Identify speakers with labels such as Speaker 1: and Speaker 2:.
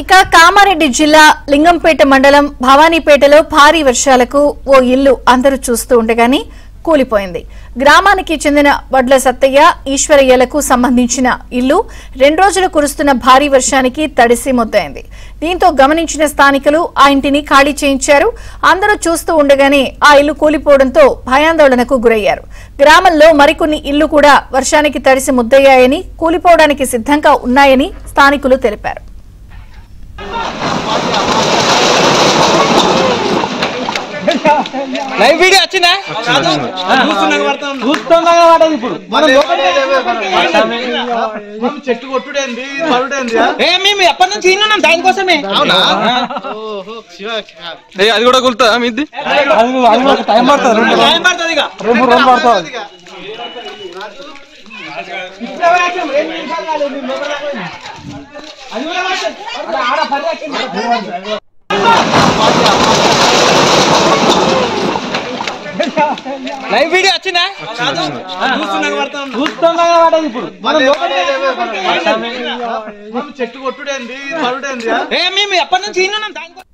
Speaker 1: ఇక కామారెడ్డి జిల్లా లింగంపేట మండలం భవానీపేటలో భారీ వర్షాలకు ఓ ఇల్లు అందరూ చూస్తూ ఉండగానే కూలిపోయింది. గ్రామానికి చెందిన వడ్ల సత్తయ్య ఈశ్వరయ్యలకు సంబంధించిన ఇల్లు 2 రోజులు కురుస్తున్న భారీ వర్షానికి తడిసి ముద్దయింది. దీంతో గమనించిన స్థానికులు ఆ ఇంటిని ఖాళీ చేయించారు. అందరూ చూస్తూ ఉండగానే ఆ ఇల్లు కూలిపోవడంతో భయాందోళనకు గురయ్యారు. గ్రామంలో మరికొన్ని ఇళ్లు కూడా వర్షానికి తడిసి ముద్దయ్యాయని, కూలిపోవడానికి సిద్ధంగా ఉన్నాయని స్థానికులు తెలిపారు.
Speaker 2: లైవ్ వీడియో వచ్చిందా?
Speaker 3: చెట్టు కొట్టుడేంది పరుడేంది
Speaker 2: మేము ఎప్పటి నుంచి తిన్నాం దానికోసమే.
Speaker 4: అది కూడా కులుతుందా మీది?
Speaker 2: టైం పడుతుంది ఇక
Speaker 4: 2-3 రోజులు పడుతుంది.
Speaker 2: లైవ్ వీడియో వచ్చిందా?
Speaker 3: చెట్టు కొట్టుడేంది పరుడేంది
Speaker 2: మేము ఎప్పటి నుంచి తిన్నాం దానికోసం.